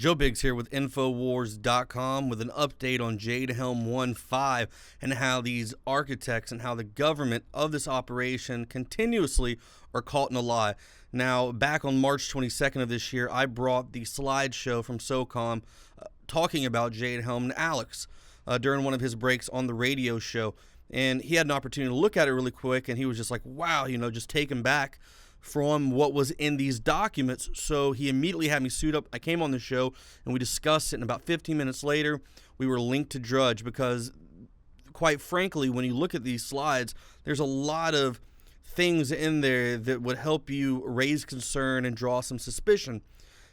Joe Biggs here with Infowars.com with an update on Jade Helm 1.5 and how these architects and how the government of this operation continuously are caught in a lie. Now, back on March 22nd of this year, I brought the slideshow from SOCOM talking about Jade Helm to Alex during one of his breaks on the radio show. And he had an opportunity to look at it really quick, and he was just like, wow, just taken back from what was in these documents. So he immediately had me suit up. I came on the show and we discussed it, and about 15 minutes later we were linked to Drudge because, quite frankly, when you look at these slides, there's a lot of things in there that would help you raise concern and draw some suspicion.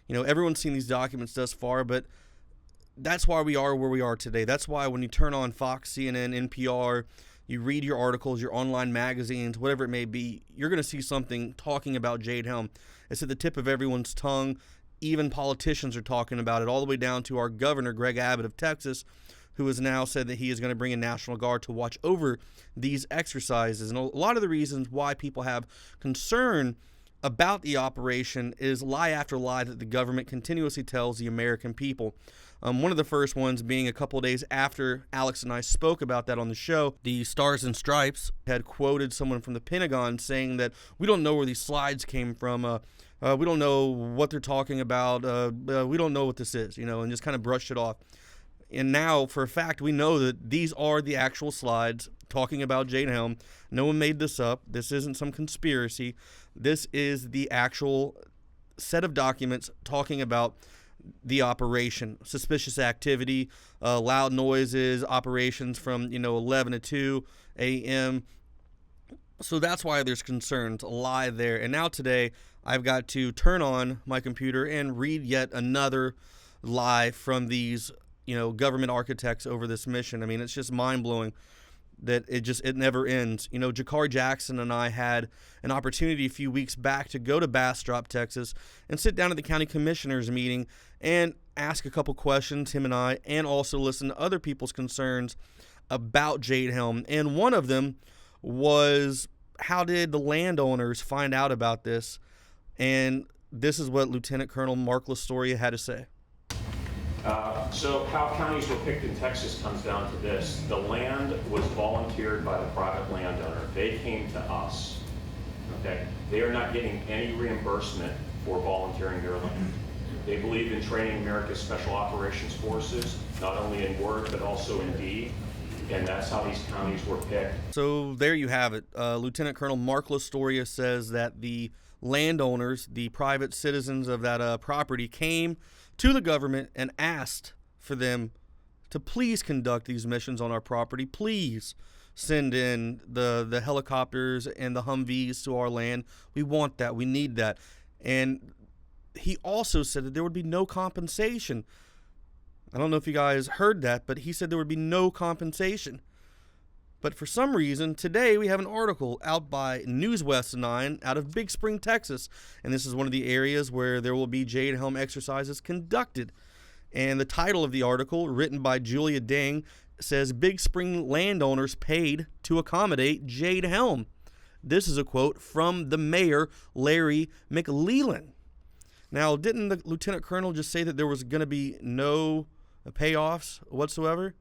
Everyone's seen these documents thus far, but that's why we are where we are today. That's why when you turn on Fox, CNN, NPR, you read your articles, your online magazines, whatever it may be, you're going to see something talking about Jade Helm. It's at the tip of everyone's tongue. Even politicians are talking about it, all the way down to our governor, Greg Abbott of Texas, who has now said that he is going to bring in National Guard to watch over these exercises. And a lot of the reasons why people have concern about the operation is lie after lie that the government continuously tells the American people. One of the first ones being a couple of days after Alex and I spoke about that on the show, the Stars and Stripes had quoted someone from the Pentagon saying that we don't know where these slides came from. We don't know what they're talking about. We don't know what this is, and just kind of brushed it off. And now, for a fact, we know that these are the actual slides talking about Jade Helm. No one made this up. This isn't some conspiracy. This is the actual set of documents talking about the operation, suspicious activity, loud noises, operations from 11 to 2 a.m. So that's why there's concerns, a lie there. And now today I've got to turn on my computer and read yet another lie from these government architects over this mission. I mean, it's just mind-blowing that it never ends. Jakar Jackson and I had an opportunity a few weeks back to go to Bastrop, Texas, and sit down at the county commissioners meeting and ask a couple questions, him and I, and also listen to other people's concerns about Jade Helm. And one of them was, how did the landowners find out about this? And this is what Lieutenant Colonel Mark Lastoria had to say. So how counties were picked in Texas comes down to this. The land was volunteered by the private landowner. They came to us. Okay? They are not getting any reimbursement for volunteering their land. They believe in training America's Special Operations Forces, not only in word but also in deed. And that's how these counties were picked. So there you have it. Lieutenant Colonel Mark Lastoria says that the landowners, the private citizens of that property, came to the government and asked for them to please conduct these missions on our property. Please send in the helicopters and the Humvees to our land. We want that. We need that. And he also said that there would be no compensation. I don't know if you guys heard that, but he said there would be no compensation. But for some reason, today we have an article out by News West 9 out of Big Spring, Texas. And this is one of the areas where there will be Jade Helm exercises conducted. And the title of the article, written by Julia Ding, says, Big Spring landowners paid to accommodate Jade Helm. This is a quote from the mayor, Larry McLeland. Now, didn't the lieutenant colonel just say that there was going to be no payoffs whatsoever?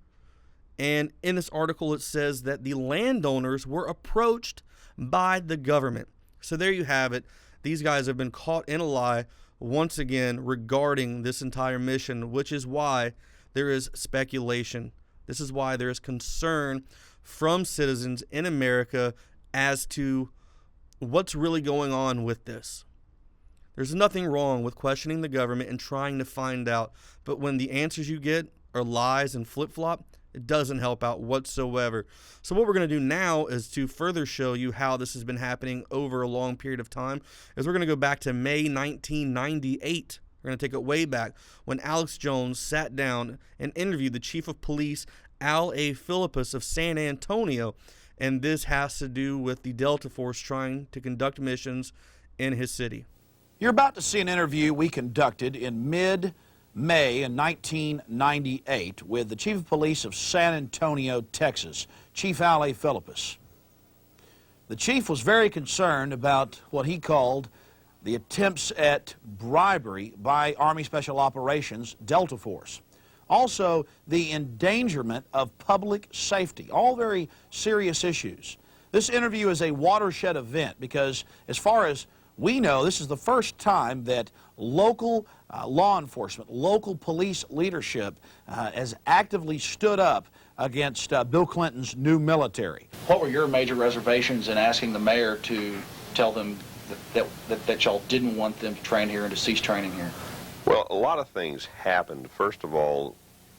And in this article, it says that the landowners were approached by the government. So there you have it. These guys have been caught in a lie once again regarding this entire mission, which is why there is speculation. This is why there is concern from citizens in America as to what's really going on with this. There's nothing wrong with questioning the government and trying to find out, but when the answers you get are lies and flip-flop, it doesn't help out whatsoever. So what we're going to do now is to further show you how this has been happening over a long period of time, is we're going to go back to May 1998. We're going to take it way back when Alex Jones sat down and interviewed the chief of police, Al A. Philippus of San Antonio, and this has to do with the Delta Force trying to conduct missions in his city. You're about to see an interview we conducted in mid-May in 1998 with the Chief of Police of San Antonio, Texas, Chief Al A. Philippus. The chief was very concerned about what he called the attempts at bribery by Army Special Operations Delta Force. Also, the endangerment of public safety, all very serious issues. This interview is a watershed event because, as far as we know, this is the first time that local law enforcement, local police leadership has actively stood up against Bill Clinton's new military. What were your major reservations in asking the mayor to tell them that y'all didn't want them to train here and to cease training here? Well, a lot of things happened. First of all,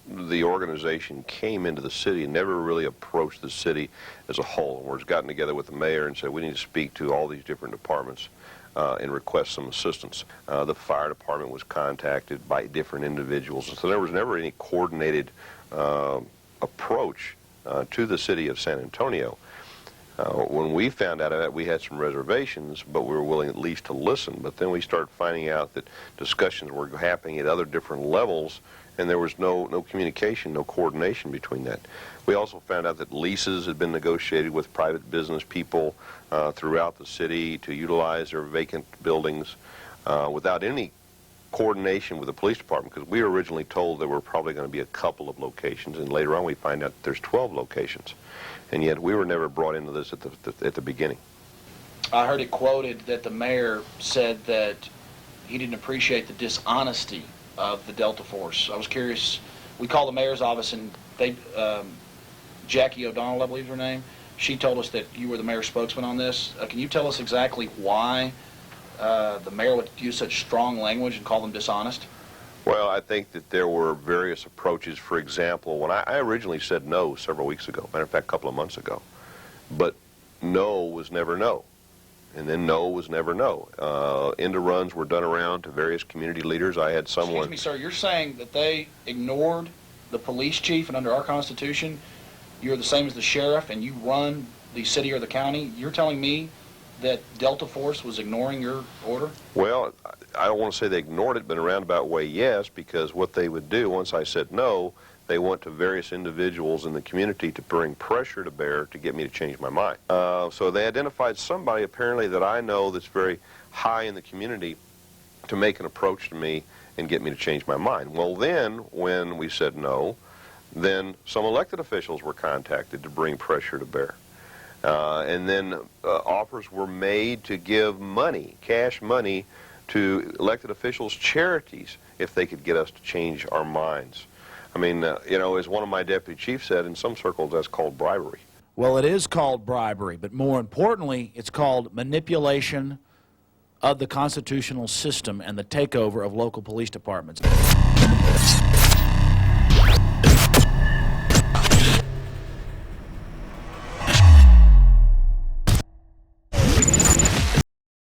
the organization came into the city and never really approached the city as a whole. We've gotten together with the mayor and said we need to speak to all these different departments and request some assistance. The fire department was contacted by different individuals, so there was never any coordinated approach to the city of San Antonio. When we found out of that, we had some reservations, but we were willing at least to listen. But then we started finding out that discussions were happening at other different levels, and there was no communication, no coordination between that. We also found out that leases had been negotiated with private business people throughout the city to utilize their vacant buildings without any coordination with the police department, because we were originally told there were probably going to be a couple of locations, and later on we find out that there's 12 locations. And yet we were never brought into this at the beginning. I heard it quoted that the mayor said that he didn't appreciate the dishonesty of the Delta Force. I was curious. We called the mayor's office, and they, Jackie O'Donnell, I believe is her name, she told us that you were the mayor's spokesman on this. Can you tell us exactly why the mayor would use such strong language and call them dishonest? Well, I think that there were various approaches. For example, when I originally said no several weeks ago, matter of fact, a couple of months ago, but no was never no, and then no was never no. End of runs were done around to various community leaders. I had someone... Excuse me, sir, you're saying that they ignored the police chief, and under our Constitution, you're the same as the sheriff, and you run the city or the county? You're telling me that Delta Force was ignoring your order? Well, I don't want to say they ignored it, but in a roundabout way, yes, because what they would do, once I said no, they went to various individuals in the community to bring pressure to bear to get me to change my mind. So they identified somebody, apparently, that I know that's very high in the community to make an approach to me and get me to change my mind. Well, then, when we said no, then some elected officials were contacted to bring pressure to bear. And then offers were made to give money, cash money, to elected officials' charities if they could get us to change our minds. I mean, you know, as one of my deputy chiefs said, in some circles that's called bribery. Well, it is called bribery, but more importantly, it's called manipulation of the constitutional system and the takeover of local police departments.